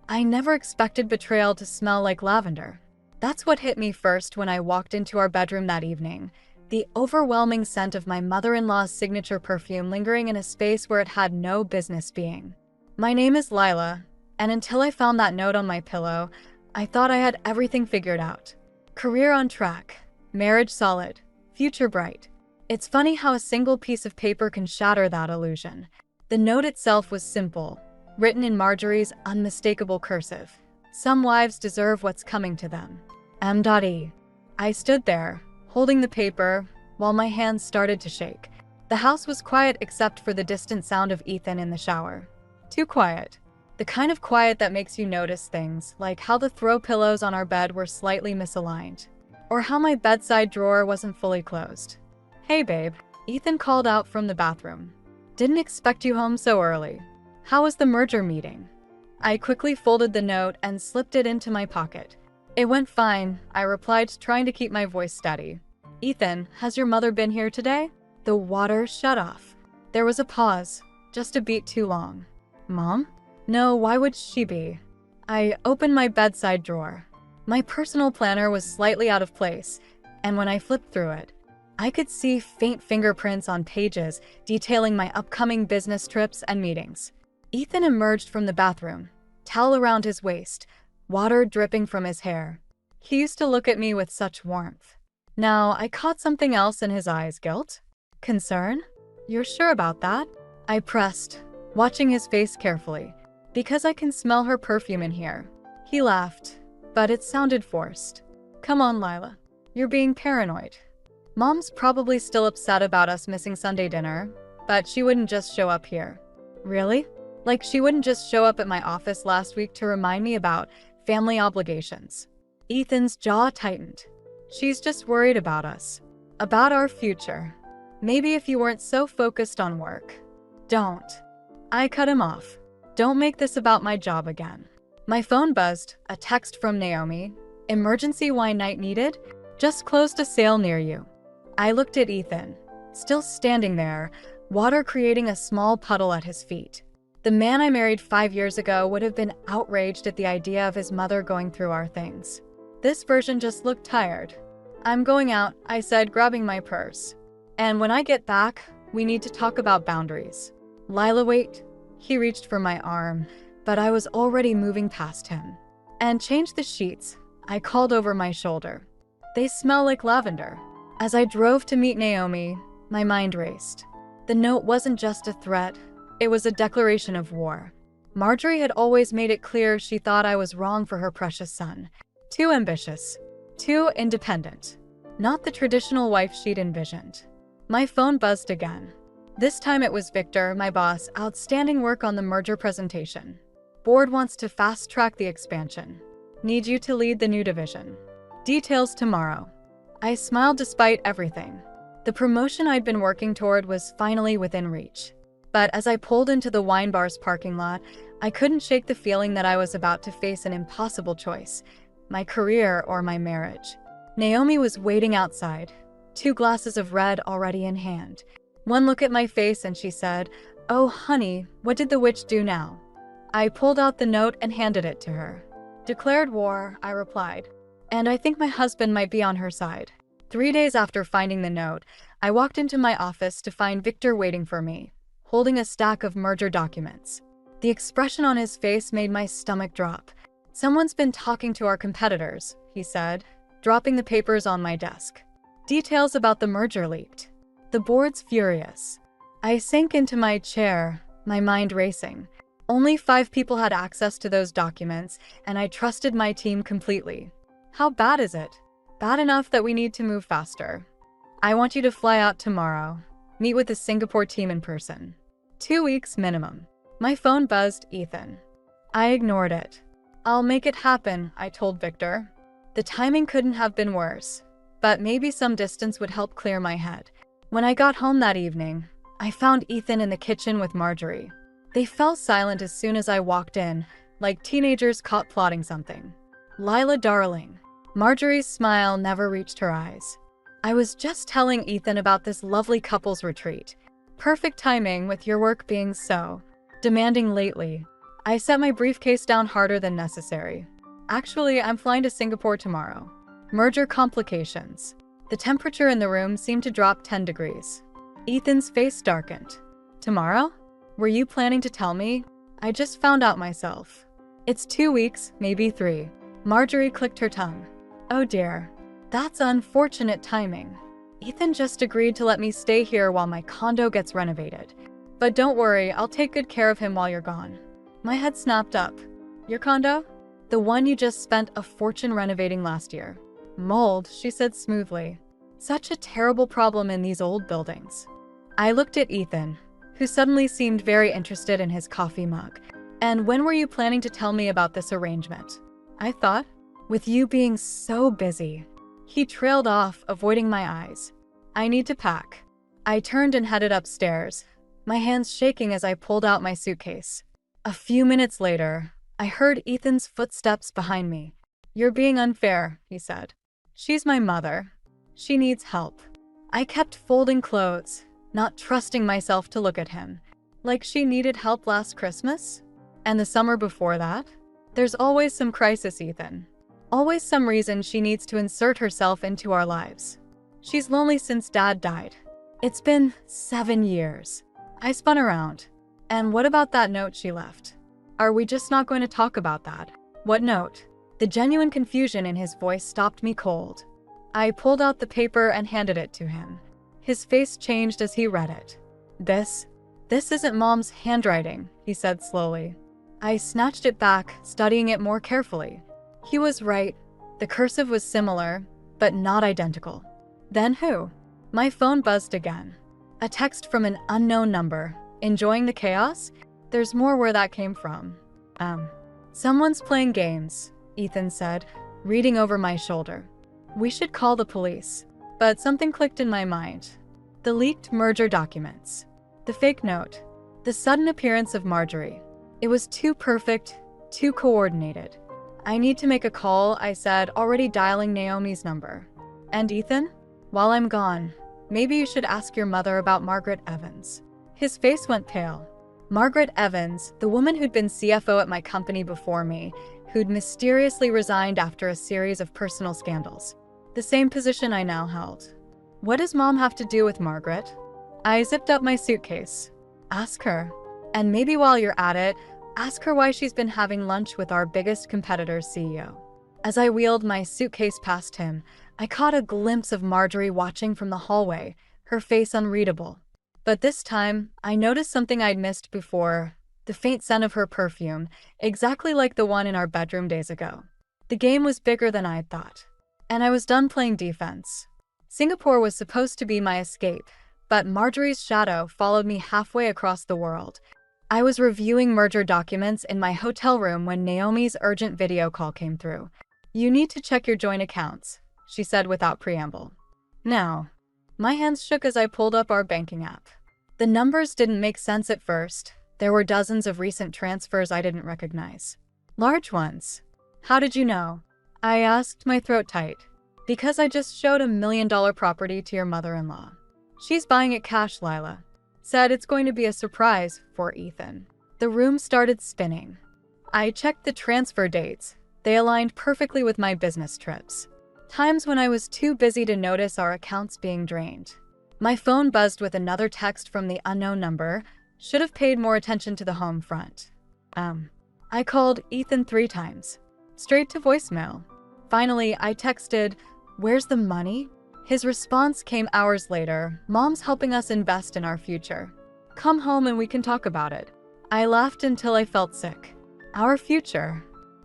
I never expected betrayal to smell like lavender. That's what hit me first when I walked into our bedroom that evening. The overwhelming scent of my mother-in-law's signature perfume lingering in a space where it had no business being. My name is Lila, and until I found that note on my pillow, I thought I had everything figured out. Career on track, marriage solid, future bright. It's funny how a single piece of paper can shatter that illusion. The note itself was simple, written in Marjorie's unmistakable cursive. Some wives deserve what's coming to them. M.E. I stood there, holding the paper, while my hands started to shake. The house was quiet except for the distant sound of Ethan in the shower. Too quiet. The kind of quiet that makes you notice things, like how the throw pillows on our bed were slightly misaligned, or how my bedside drawer wasn't fully closed. "Hey babe," Ethan called out from the bathroom. "Didn't expect you home so early. How was the merger meeting?" I quickly folded the note and slipped it into my pocket. "It went fine," I replied, trying to keep my voice steady. "Ethan, has your mother been here today?" The water shut off. There was a pause, just a beat too long. "Mom? No, why would she be?" I opened my bedside drawer. My personal planner was slightly out of place, and when I flipped through it, I could see faint fingerprints on pages detailing my upcoming business trips and meetings. Ethan emerged from the bathroom, towel around his waist, water dripping from his hair. He used to look at me with such warmth. Now, I caught something else in his eyes. Guilt? Concern? "You're sure about that?" I pressed, watching his face carefully. "Because I can smell her perfume in here." He laughed, but it sounded forced. "Come on, Lila. You're being paranoid. Mom's probably still upset about us missing Sunday dinner, but she wouldn't just show up here." "Really? Like she wouldn't just show up at my office last week to remind me about family obligations?" Ethan's jaw tightened. "She's just worried about us. About our future. Maybe if you weren't so focused on work." "Don't." I cut him off. "Don't make this about my job again." My phone buzzed, a text from Naomi. "Emergency wine night needed? Just closed a sale near you." I looked at Ethan, still standing there, water creating a small puddle at his feet. The man I married 5 years ago would have been outraged at the idea of his mother going through our things. This version just looked tired. "I'm going out," I said, grabbing my purse. "And when I get back, we need to talk about boundaries." "Lila, wait." He reached for my arm, but I was already moving past him. "And change the sheets," I called over my shoulder. "They smell like lavender." As I drove to meet Naomi, my mind raced. The note wasn't just a threat, it was a declaration of war. Marjorie had always made it clear she thought I was wrong for her precious son. Too ambitious, too independent. Not the traditional wife she'd envisioned. My phone buzzed again. This time it was Victor, my boss. "Outstanding work on the merger presentation. Board wants to fast-track the expansion. Need you to lead the new division. Details tomorrow." I smiled despite everything. The promotion I'd been working toward was finally within reach. But as I pulled into the wine bar's parking lot, I couldn't shake the feeling that I was about to face an impossible choice: my career or my marriage. Naomi was waiting outside, 2 glasses of red already in hand. One look at my face and she said, "Oh, honey, what did the witch do now?" I pulled out the note and handed it to her. "Declared war," I replied. "And I think my husband might be on her side." 3 days after finding the note, I walked into my office to find Victor waiting for me, holding a stack of merger documents. The expression on his face made my stomach drop. "Someone's been talking to our competitors," he said, dropping the papers on my desk. "Details about the merger leaked. The board's furious." I sank into my chair, my mind racing. Only 5 people had access to those documents, and I trusted my team completely. How bad is it? Bad enough that we need to move faster. "I want you to fly out tomorrow. Meet with the Singapore team in person. 2 weeks minimum." My phone buzzed. "Ethan." I ignored it. "I'll make it happen," I told Victor. The timing couldn't have been worse, but maybe some distance would help clear my head. When I got home that evening, I found Ethan in the kitchen with Marjorie. They fell silent as soon as I walked in, like teenagers caught plotting something. "Lila, darling." Marjorie's smile never reached her eyes. "I was just telling Ethan about this lovely couples retreat. Perfect timing with your work being so demanding lately." I set my briefcase down harder than necessary. Actually, I'm flying to Singapore tomorrow. Merger complications. The temperature in the room seemed to drop 10 degrees. Ethan's face darkened. Tomorrow? Were you planning to tell me? I just found out myself. It's 2 weeks, maybe 3. Marjorie clicked her tongue. Oh dear. That's unfortunate timing. Ethan just agreed to let me stay here while my condo gets renovated. But don't worry, I'll take good care of him while you're gone. My head snapped up. Your condo? The one you just spent a fortune renovating last year. Mold, she said smoothly. Such a terrible problem in these old buildings. I looked at Ethan, who suddenly seemed very interested in his coffee mug. And when were you planning to tell me about this arrangement? I thought, with you being so busy. He trailed off, avoiding my eyes. I need to pack. I turned and headed upstairs, my hands shaking as I pulled out my suitcase. A few minutes later, I heard Ethan's footsteps behind me. You're being unfair, he said. She's my mother. She needs help. I kept folding clothes, not trusting myself to look at him. Like she needed help last Christmas? And the summer before that? There's always some crisis, Ethan. Always some reason she needs to insert herself into our lives. She's lonely since Dad died. It's been 7 years. I spun around. And what about that note she left? Are we just not going to talk about that? What note? The genuine confusion in his voice stopped me cold. I pulled out the paper and handed it to him. His face changed as he read it. This isn't Mom's handwriting, he said slowly. I snatched it back, studying it more carefully. He was right. The cursive was similar, but not identical. Then who? My phone buzzed again. A text from an unknown number. Enjoying the chaos? There's more where that came from. Someone's playing games, Ethan said, reading over my shoulder. We should call the police. But something clicked in my mind. The leaked merger documents. The fake note. The sudden appearance of Marjorie. It was too perfect, too coordinated. I need to make a call, I said, already dialing Naomi's number. And Ethan? While I'm gone, maybe you should ask your mother about Margaret Evans. His face went pale. Margaret Evans, the woman who'd been CFO at my company before me, who'd mysteriously resigned after a series of personal scandals. The same position I now held. What does Mom have to do with Margaret? I zipped up my suitcase. Ask her. And maybe while you're at it, ask her why she's been having lunch with our biggest competitor's CEO. As I wheeled my suitcase past him, I caught a glimpse of Marjorie watching from the hallway, her face unreadable. But this time, I noticed something I'd missed before, the faint scent of her perfume, exactly like the one in our bedroom days ago. The game was bigger than I'd thought, and I was done playing defense. Singapore was supposed to be my escape, but Marjorie's shadow followed me halfway across the world. I was reviewing merger documents in my hotel room when Naomi's urgent video call came through. You need to check your joint accounts, she said without preamble. Now, my hands shook as I pulled up our banking app. The numbers didn't make sense at first. There were dozens of recent transfers I didn't recognize. Large ones. How did you know? I asked, my throat tight. Because I just showed $1 million property to your mother-in-law. She's buying it cash, Lila. Said it's going to be a surprise for Ethan. The room started spinning. I checked the transfer dates. They aligned perfectly with my business trips. Times when I was too busy to notice our accounts being drained. My phone buzzed with another text from the unknown number. Should have paid more attention to the home front. I called Ethan 3 times. Straight to voicemail. Finally, I texted, "Where's the money?" His response came hours later. Mom's helping us invest in our future. Come home and we can talk about it. I laughed until I felt sick. Our future.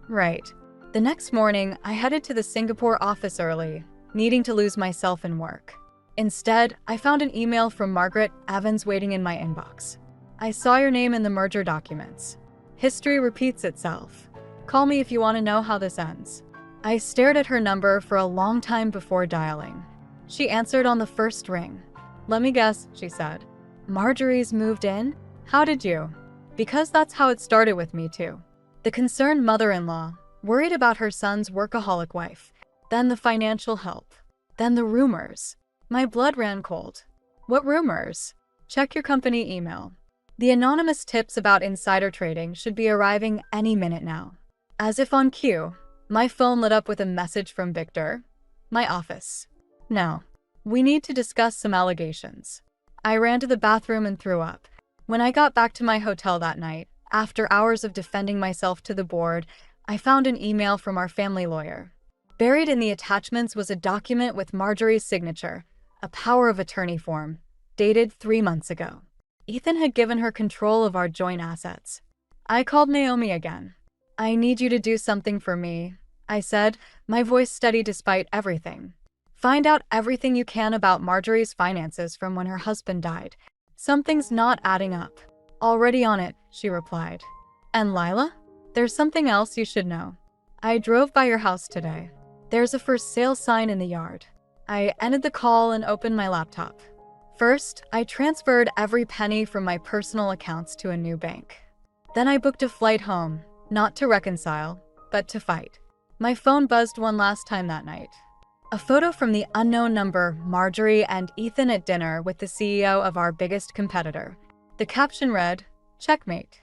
Right. The next morning, I headed to the Singapore office early, needing to lose myself in work. Instead, I found an email from Margaret Evans waiting in my inbox. I saw your name in the merger documents. History repeats itself. Call me if you want to know how this ends. I stared at her number for a long time before dialing. She answered on the first ring. Let me guess, she said. Marjorie's moved in? How did you? Because that's how it started with me too. The concerned mother-in-law, worried about her son's workaholic wife. Then the financial help. Then the rumors. My blood ran cold. What rumors? Check your company email. The anonymous tips about insider trading should be arriving any minute now. As if on cue, my phone lit up with a message from Victor. My office. No. We need to discuss some allegations. I ran to the bathroom and threw up. When I got back to my hotel that night, after hours of defending myself to the board, I found an email from our family lawyer. Buried in the attachments was a document with Marjorie's signature, a power of attorney form, dated 3 months ago. Ethan had given her control of our joint assets. I called Naomi again. I need you to do something for me, I said, my voice steady despite everything. Find out everything you can about Marjorie's finances from when her husband died. Something's not adding up. Already on it, she replied. And Lila? There's something else you should know. I drove by your house today. There's a for sale sign in the yard. I ended the call and opened my laptop. First, I transferred every penny from my personal accounts to a new bank. Then I booked a flight home, not to reconcile, but to fight. My phone buzzed one last time that night. A photo from the unknown number, Marjorie and Ethan at dinner with the CEO of our biggest competitor. The caption read, "Checkmate."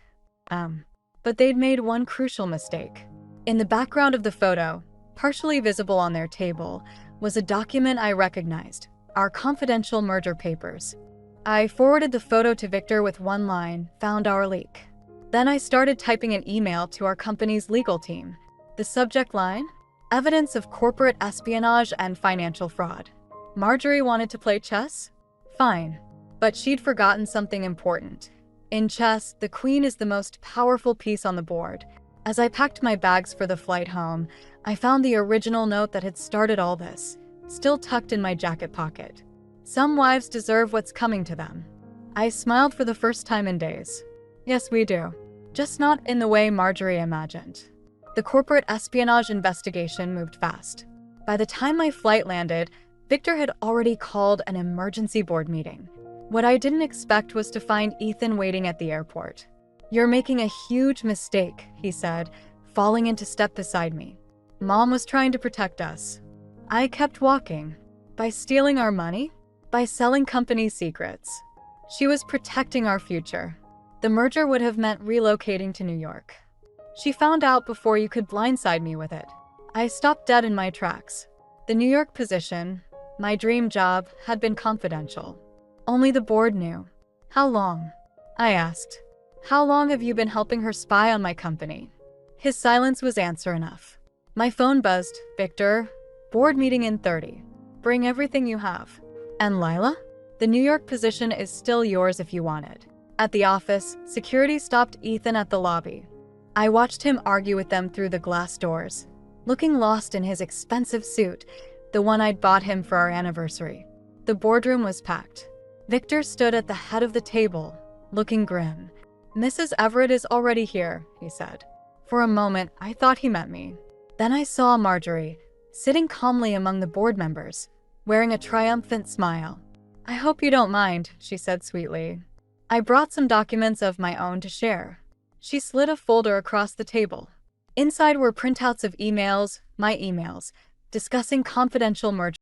But they'd made one crucial mistake. In the background of the photo, partially visible on their table, was a document I recognized, our confidential merger papers. I forwarded the photo to Victor with one line, "Found our leak." Then I started typing an email to our company's legal team. The subject line? Evidence of corporate espionage and financial fraud. Marjorie wanted to play chess? Fine. But she'd forgotten something important. In chess, the queen is the most powerful piece on the board. As I packed my bags for the flight home, I found the original note that had started all this, still tucked in my jacket pocket. Some wives deserve what's coming to them. I smiled for the first time in days. Yes, we do. Just not in the way Marjorie imagined. The corporate espionage investigation moved fast. By the time my flight landed, Victor had already called an emergency board meeting. What I didn't expect was to find Ethan waiting at the airport. "You're making a huge mistake," he said, falling into step beside me. "Mom was trying to protect us." I kept walking. By stealing our money? By selling company secrets. She was protecting our future. The merger would have meant relocating to New York. She found out before you could blindside me with it. I stopped dead in my tracks. The New York position, my dream job, had been confidential. Only the board knew. "How long?" I asked. "How long have you been helping her spy on my company?" His silence was answer enough. My phone buzzed. "Victor, board meeting in 30. Bring everything you have." "And Lila? The New York position is still yours if you want it." At the office, security stopped Ethan at the lobby. I watched him argue with them through the glass doors, looking lost in his expensive suit, the one I'd bought him for our anniversary. The boardroom was packed. Victor stood at the head of the table, looking grim. "Mrs. Everett is already here," he said. For a moment, I thought he meant me. Then I saw Marjorie, sitting calmly among the board members, wearing a triumphant smile. "I hope you don't mind," she said sweetly. "I brought some documents of my own to share." She slid a folder across the table. Inside were printouts of emails, my emails, discussing confidential merger.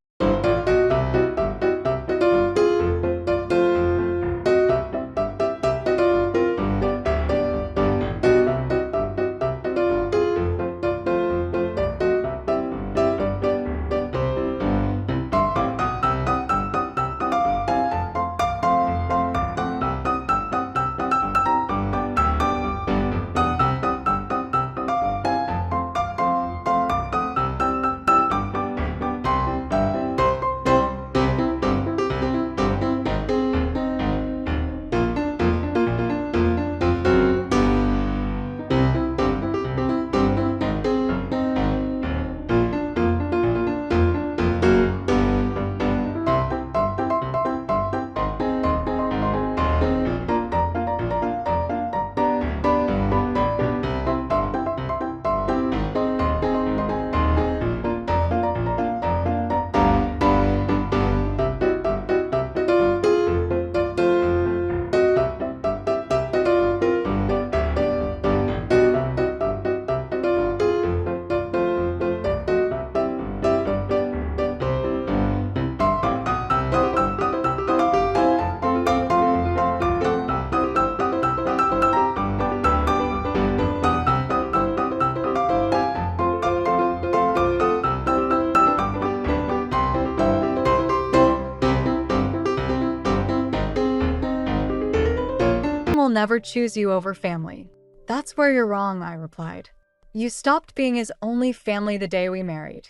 never choose you over family." "That's where you're wrong," I replied. "You stopped being his only family the day we married.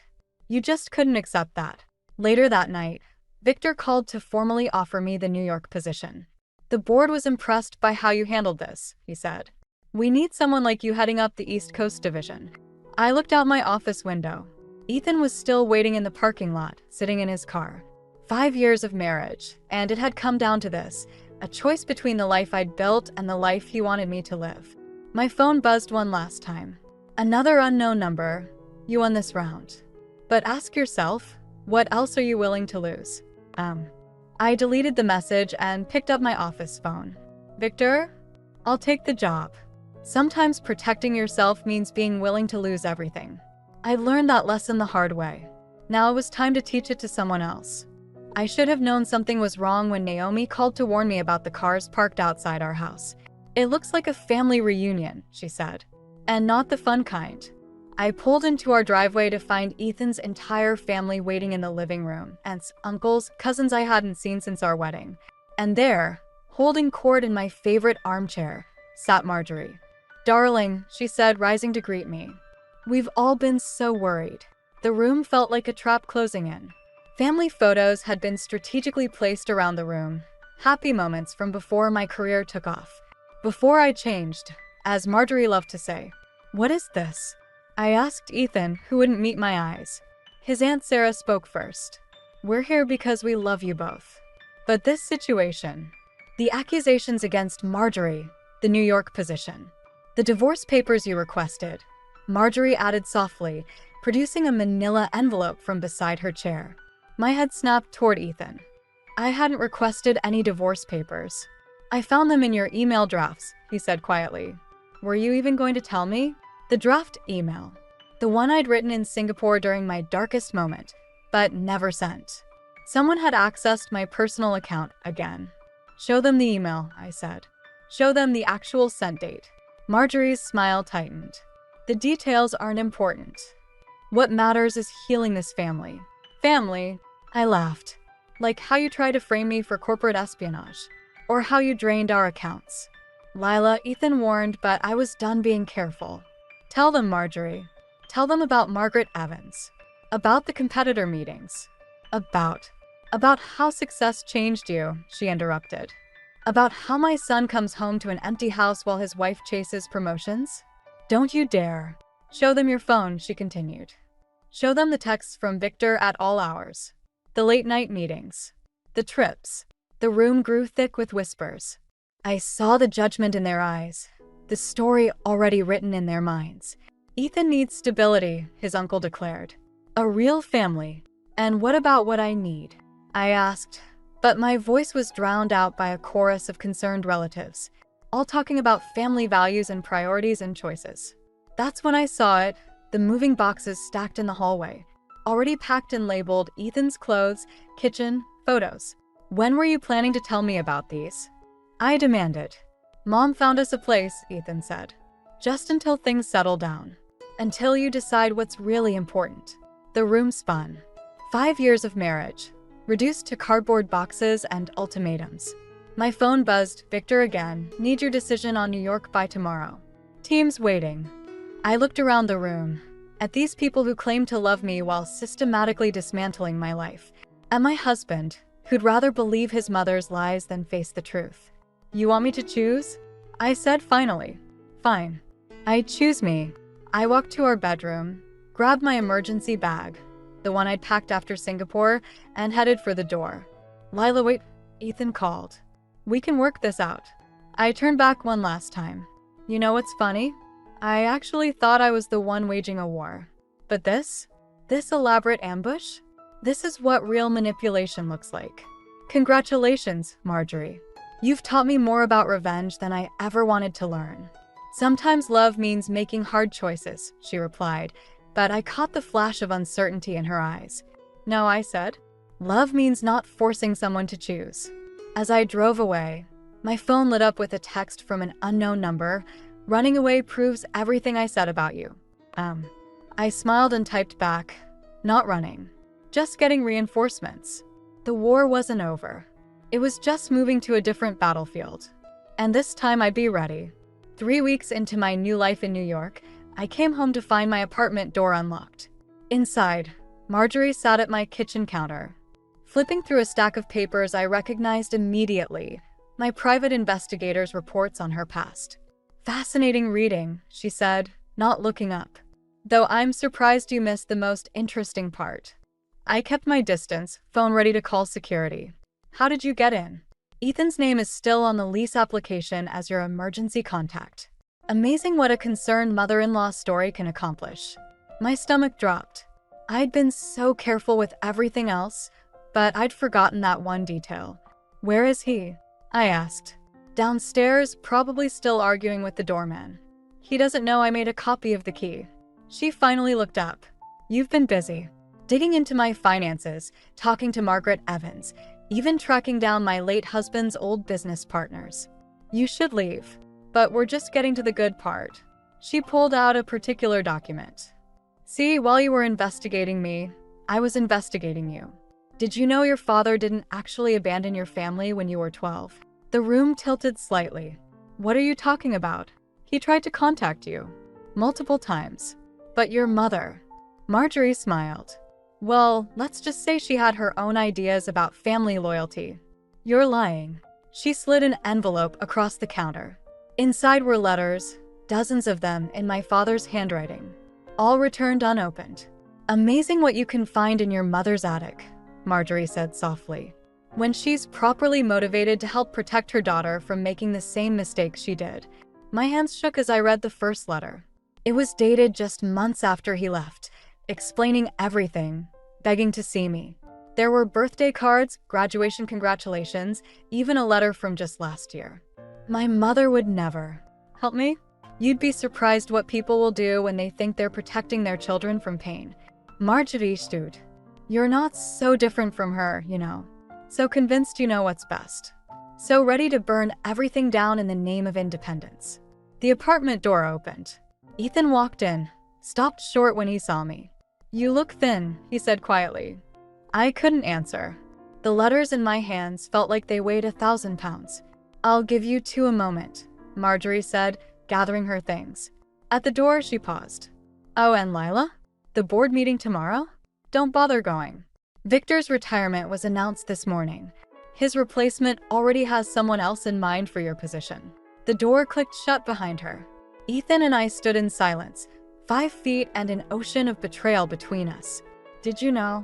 You just couldn't accept that." Later that night, Victor called to formally offer me the New York position. "The board was impressed by how you handled this," he said. "We need someone like you heading up the East Coast division." I looked out my office window. Ethan was still waiting in the parking lot, sitting in his car. 5 years of marriage, and it had come down to this, a choice between the life I'd built and the life he wanted me to live. My phone buzzed one last time. "Another unknown number. You won this round. But ask yourself, what else are you willing to lose?" I deleted the message and picked up my office phone. "Victor, I'll take the job." Sometimes protecting yourself means being willing to lose everything. I learned that lesson the hard way. Now it was time to teach it to someone else. I should have known something was wrong when Naomi called to warn me about the cars parked outside our house. "It looks like a family reunion," she said. "And not the fun kind." I pulled into our driveway to find Ethan's entire family waiting in the living room, aunts, uncles, cousins I hadn't seen since our wedding. And there, holding court in my favorite armchair, sat Marjorie. "Darling," she said, rising to greet me. "We've all been so worried." The room felt like a trap closing in. Family photos had been strategically placed around the room, happy moments from before my career took off. Before I changed, as Marjorie loved to say. "What is this?" I asked Ethan, who wouldn't meet my eyes. His Aunt Sarah spoke first. "We're here because we love you both. But this situation, the accusations against Marjorie, the New York position, the divorce papers you requested," Marjorie added softly, producing a manila envelope from beside her chair. My head snapped toward Ethan. "I hadn't requested any divorce papers. I found them in your email drafts," he said quietly. "Were you even going to tell me?" The draft email. The one I'd written in Singapore during my darkest moment, but never sent. Someone had accessed my personal account again. "Show them the email," I said. "Show them the actual sent date." Marjorie's smile tightened. "The details aren't important. What matters is healing this family." "Family?" I laughed. "Like how you tried to frame me for corporate espionage, or how you drained our accounts." "Lila," Ethan warned, but I was done being careful. "Tell them, Marjorie. Tell them about Margaret Evans. About the competitor meetings. About how success changed you," she interrupted. "About how my son comes home to an empty house while his wife chases promotions." "Don't you dare." "Show them your phone," she continued. "Show them the texts from Victor at all hours. The late-night meetings. The trips." The room grew thick with whispers. I saw the judgment in their eyes, the story already written in their minds. "Ethan needs stability," his uncle declared. "A real family. And what about what I need?" I asked, but my voice was drowned out by a chorus of concerned relatives, all talking about family values and priorities and choices. That's when I saw it, the moving boxes stacked in the hallway, already packed and labeled Ethan's clothes, kitchen, photos. "When were you planning to tell me about these?" I demanded. "Mom found us a place," Ethan said. "Just until things settle down. Until you decide what's really important." The room spun. 5 years of marriage, reduced to cardboard boxes and ultimatums. My phone buzzed. "Victor again. Need your decision on New York by tomorrow. Team's waiting." I looked around the room, at these people who claimed to love me while systematically dismantling my life. At my husband, who'd rather believe his mother's lies than face the truth. "You want me to choose?" I said finally. "Fine. I choose me." I walked to our bedroom, grabbed my emergency bag, the one I'd packed after Singapore, and headed for the door. "Lila, wait," Ethan called. "We can work this out." I turned back one last time. You know what's funny? I actually thought I was the one waging a war. But this elaborate ambush? This is what real manipulation looks like. Congratulations, Marjorie. You've taught me more about revenge than I ever wanted to learn. "Sometimes love means making hard choices," she replied, but I caught the flash of uncertainty in her eyes. "No," I said. "Love means not forcing someone to choose." As I drove away, my phone lit up with a text from an unknown number. "Running away proves everything I said about you." I smiled and typed back, "Not running. Just getting reinforcements." The war wasn't over. It was just moving to a different battlefield. And this time I'd be ready. 3 weeks into my new life in New York, I came home to find my apartment door unlocked. Inside, Marjorie sat at my kitchen counter. Flipping through a stack of papers I recognized immediately, my private investigator's reports on her past. "Fascinating reading," she said, not looking up. "Though I'm surprised you missed the most interesting part." I kept my distance, phone ready to call security. "How did you get in?" "Ethan's name is still on the lease application as your emergency contact." Amazing what a concerned mother-in-law story can accomplish. My stomach dropped. I'd been so careful with everything else, but I'd forgotten that one detail. "Where is he?" I asked. "Downstairs, probably still arguing with the doorman. He doesn't know I made a copy of the key." She finally looked up. "You've been busy. Digging into my finances, talking to Margaret Evans, even tracking down my late husband's old business partners. You should leave, but we're just getting to the good part." She pulled out a particular document. "See, while you were investigating me, I was investigating you. Did you know your father didn't actually abandon your family when you were 12? The room tilted slightly. "What are you talking about? He tried to contact you. Multiple times. But your mother." Marjorie smiled. "Well, let's just say she had her own ideas about family loyalty." "You're lying." She slid an envelope across the counter. Inside were letters, dozens of them in my father's handwriting, all returned unopened. "Amazing what you can find in your mother's attic," Marjorie said softly. "When she's properly motivated to help protect her daughter from making the same mistakes she did." My hands shook as I read the first letter. It was dated just months after he left, explaining everything, begging to see me. There were birthday cards, graduation congratulations, even a letter from just last year. My mother would never. "Help me? You'd be surprised what people will do when they think they're protecting their children from pain." Marjorie stood. "You're not so different from her, you know. So convinced you know what's best. So ready to burn everything down in the name of independence." The apartment door opened. Ethan walked in, stopped short when he saw me. "You look thin," he said quietly. I couldn't answer. The letters in my hands felt like they weighed 1,000 pounds. "I'll give you two a moment," Marjorie said, gathering her things. At the door, she paused. "Oh, and Lila? The board meeting tomorrow? Don't bother going. Victor's retirement was announced this morning. His replacement already has someone else in mind for your position." The door clicked shut behind her. Ethan and I stood in silence, 5 feet and an ocean of betrayal between us. "Did you know?"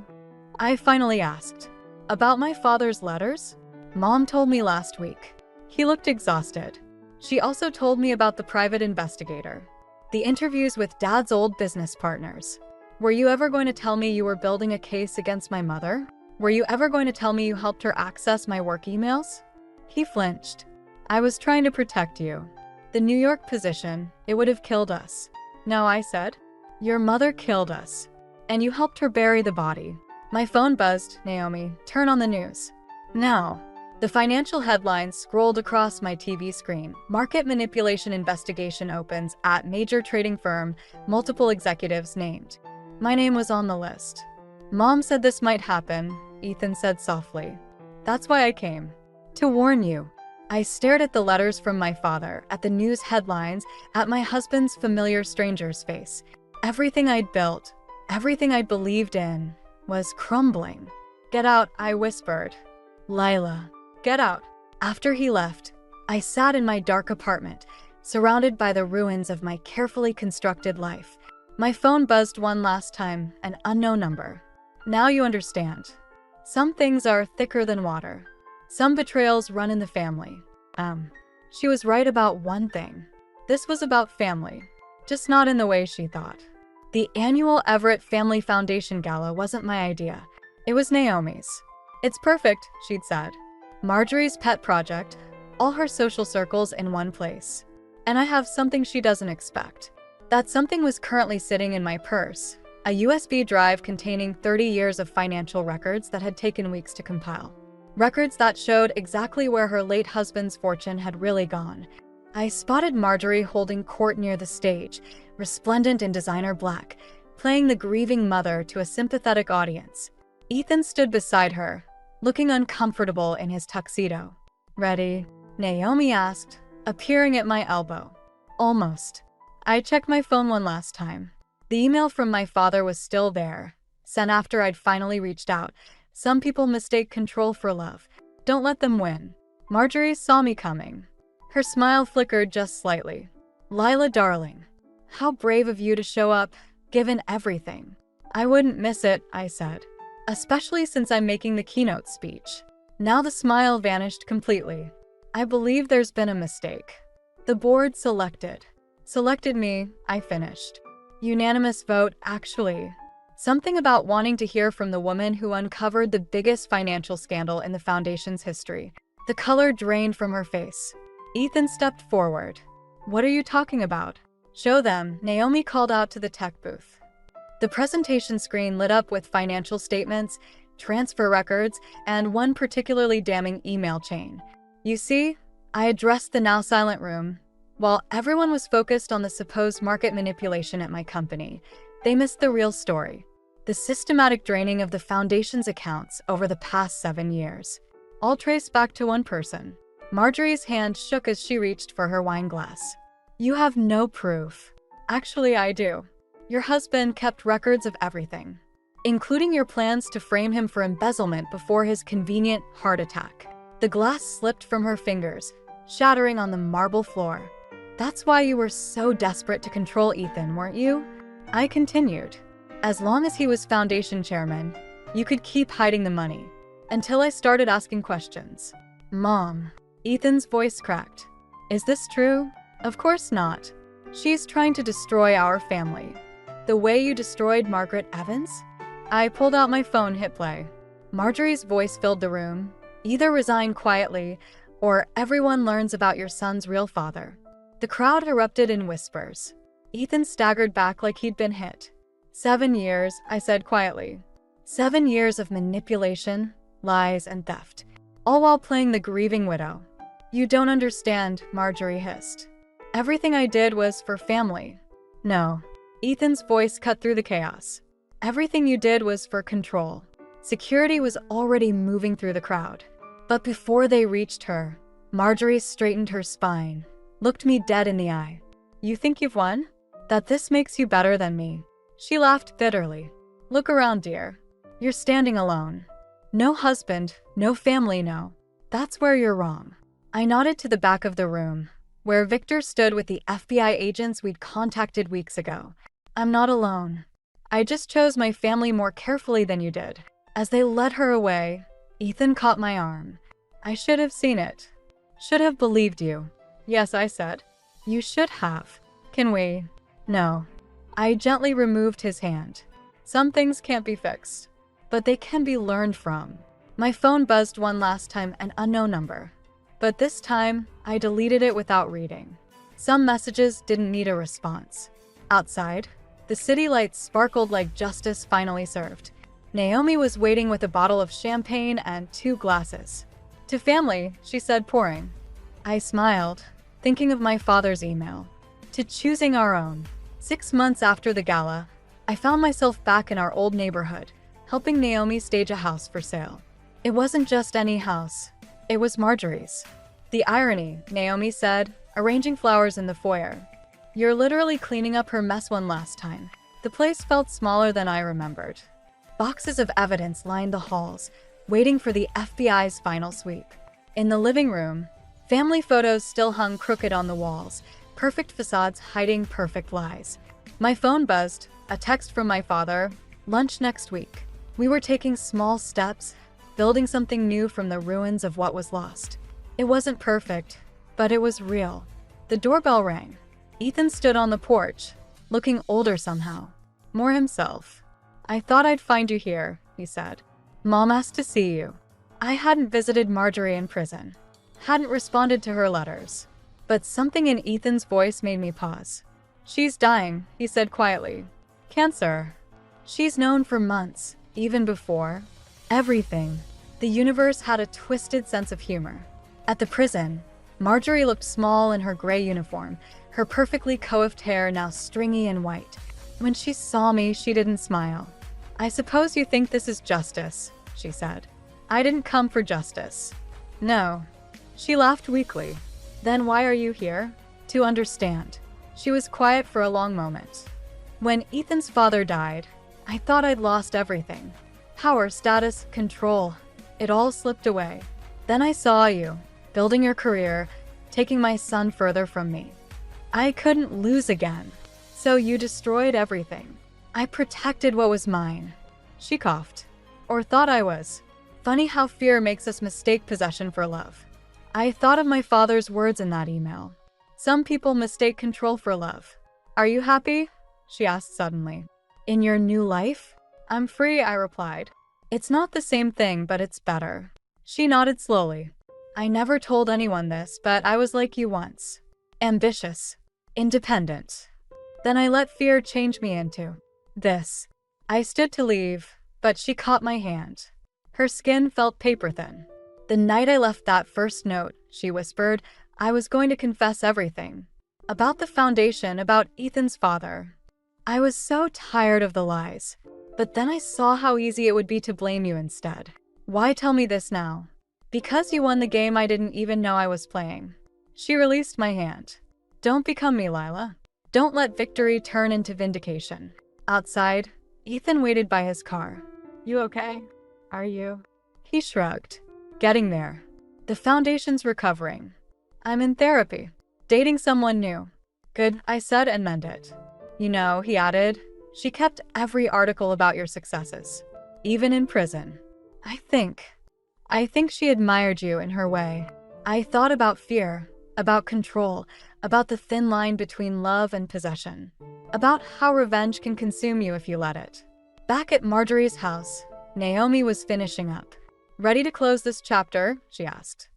I finally asked. "About my father's letters? Mom told me last week." He looked exhausted. "She also told me about the private investigator. The interviews with Dad's old business partners. Were you ever going to tell me you were building a case against my mother? Were you ever going to tell me you helped her access my work emails?" He flinched. "I was trying to protect you. The New York position, it would have killed us." "No," I said. "Your mother killed us. And you helped her bury the body." My phone buzzed. "Naomi, turn on the news." Now. The financial headlines scrolled across my TV screen. "Market manipulation investigation opens at major trading firm, multiple executives named." My name was on the list. "Mom said this might happen," Ethan said softly. "That's why I came. To warn you." I stared at the letters from my father, at the news headlines, at my husband's familiar stranger's face. Everything I'd built, everything I'd believed in, was crumbling. "Get out," I whispered. "Lila, get out." After he left, I sat in my dark apartment, surrounded by the ruins of my carefully constructed life. My phone buzzed one last time, an unknown number. "Now you understand. Some things are thicker than water. Some betrayals run in the family." She was right about one thing. This was about family, just not in the way she thought. The annual Everett Family Foundation Gala wasn't my idea. It was Naomi's. "It's perfect," she'd said. "Marjorie's pet project, all her social circles in one place. And I have something she doesn't expect." That something was currently sitting in my purse, a USB drive containing 30 years of financial records that had taken weeks to compile. Records that showed exactly where her late husband's fortune had really gone. I spotted Marjorie holding court near the stage, resplendent in designer black, playing the grieving mother to a sympathetic audience. Ethan stood beside her, looking uncomfortable in his tuxedo. "Ready?" Naomi asked, appearing at my elbow. Almost. I checked my phone one last time. The email from my father was still there, sent after I'd finally reached out. Some people mistake control for love. Don't let them win. Marjorie saw me coming. Her smile flickered just slightly. Lila, darling. How brave of you to show up, given everything. I wouldn't miss it, I said. Especially since I'm making the keynote speech. Now the smile vanished completely. I believe there's been a mistake. The board selected me, I finished. Unanimous vote, actually. Something about wanting to hear from the woman who uncovered the biggest financial scandal in the Foundation's history. The color drained from her face. Ethan stepped forward. What are you talking about? Show them, Naomi called out to the tech booth. The presentation screen lit up with financial statements, transfer records, and one particularly damning email chain. You see, I addressed the now silent room. While everyone was focused on the supposed market manipulation at my company, they missed the real story. The systematic draining of the Foundation's accounts over the past 7 years. All traced back to one person. Marjorie's hand shook as she reached for her wine glass. You have no proof. Actually, I do. Your husband kept records of everything, including your plans to frame him for embezzlement before his convenient heart attack. The glass slipped from her fingers, shattering on the marble floor. That's why you were so desperate to control Ethan, weren't you? I continued. As long as he was Foundation chairman, you could keep hiding the money. Until I started asking questions. Mom. Ethan's voice cracked. Is this true? Of course not. She's trying to destroy our family. The way you destroyed Margaret Evans? I pulled out my phone, hit play. Marjorie's voice filled the room. Either resign quietly, or everyone learns about your son's real father. The crowd erupted in whispers. Ethan staggered back like he'd been hit. 7 years, I said quietly. 7 years of manipulation, lies, and theft, all while playing the grieving widow. You don't understand, Marjorie hissed. Everything I did was for family. No. Ethan's voice cut through the chaos. Everything you did was for control. Security was already moving through the crowd. But before they reached her, Marjorie straightened her spine, looked me dead in the eye. You think you've won? That this makes you better than me? She laughed bitterly. Look around, dear. You're standing alone. No husband, no family, no. That's where you're wrong. I nodded to the back of the room, where Victor stood with the FBI agents we'd contacted weeks ago. I'm not alone. I just chose my family more carefully than you did. As they led her away, Ethan caught my arm. I should have seen it. Should have believed you. Yes, I said. You should have. Can we? No. I gently removed his hand. Some things can't be fixed, but they can be learned from. My phone buzzed one last time, an unknown number. But this time, I deleted it without reading. Some messages didn't need a response. Outside, the city lights sparkled like justice finally served. Naomi was waiting with a bottle of champagne and 2 glasses. To family, she said, pouring. I smiled, thinking of my father's email. To choosing our own. 6 months after the gala, I found myself back in our old neighborhood, helping Naomi stage a house for sale. It wasn't just any house. It was Marjorie's. The irony, Naomi said, arranging flowers in the foyer. You're literally cleaning up her mess one last time. The place felt smaller than I remembered. Boxes of evidence lined the halls, waiting for the FBI's final sweep. In the living room, family photos still hung crooked on the walls, perfect facades hiding perfect lies. My phone buzzed, a text from my father, lunch next week. We were taking small steps, building something new from the ruins of what was lost. It wasn't perfect, but it was real. The doorbell rang. Ethan stood on the porch, looking older somehow, more himself. I thought I'd find you here, he said. Mom asked to see you. I hadn't visited Marjorie in prison, hadn't responded to her letters, but something in Ethan's voice made me pause. She's dying, he said quietly. Cancer. She's known for months, even before. Everything. The universe had a twisted sense of humor. At the prison, Marjorie looked small in her gray uniform, her perfectly coiffed hair now stringy and white. When she saw me, she didn't smile. I suppose you think this is justice, she said. I didn't come for justice. No. She laughed weakly. Then why are you here? To understand. She was quiet for a long moment. When Ethan's father died, I thought I'd lost everything. Power, status, control. It all slipped away. Then I saw you, building your career, taking my son further from me. I couldn't lose again. So you destroyed everything. I protected what was mine. She coughed. Or thought I was. Funny how fear makes us mistake possession for love. I thought of my father's words in that email. Some people mistake control for love. Are you happy? She asked suddenly. In your new life? I'm free, I replied. It's not the same thing, but it's better. She nodded slowly. I never told anyone this, but I was like you once. Ambitious. Independent. Then I let fear change me into this. I stood to leave, but she caught my hand. Her skin felt paper thin. The night I left that first note, she whispered, I was going to confess everything. About the foundation, about Ethan's father. I was so tired of the lies. But then I saw how easy it would be to blame you instead. Why tell me this now? Because you won the game I didn't even know I was playing. She released my hand. Don't become me, Lila. Don't let victory turn into vindication. Outside, Ethan waited by his car. You okay? Are you? He shrugged. Getting there. The foundation's recovering. I'm in therapy. Dating someone new. Good, I said and meant it. You know, he added, she kept every article about your successes. Even in prison. I think she admired you in her way. I thought about fear, about control, about the thin line between love and possession, about how revenge can consume you if you let it. Back at Marjorie's house, Naomi was finishing up. Ready to close this chapter? She asked.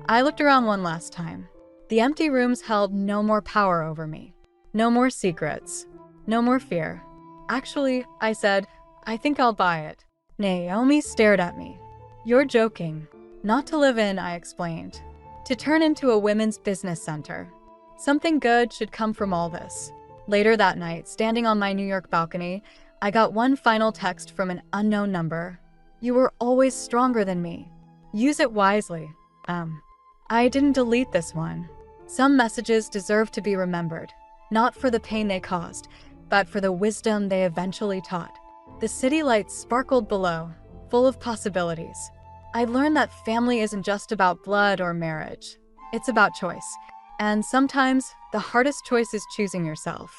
I looked around one last time. The empty rooms held no more power over me. No more secrets. No more fear. Actually, I said, I think I'll buy it. Naomi stared at me. You're joking. Not to live in, I explained. To turn into a women's business center. Something good should come from all this. Later that night, standing on my New York balcony, I got one final text from an unknown number. You were always stronger than me. Use it wisely. I didn't delete this one. Some messages deserve to be remembered. Not for the pain they caused, but for the wisdom they eventually taught. The city lights sparkled below, full of possibilities. I learned that family isn't just about blood or marriage. It's about choice. And sometimes, the hardest choice is choosing yourself.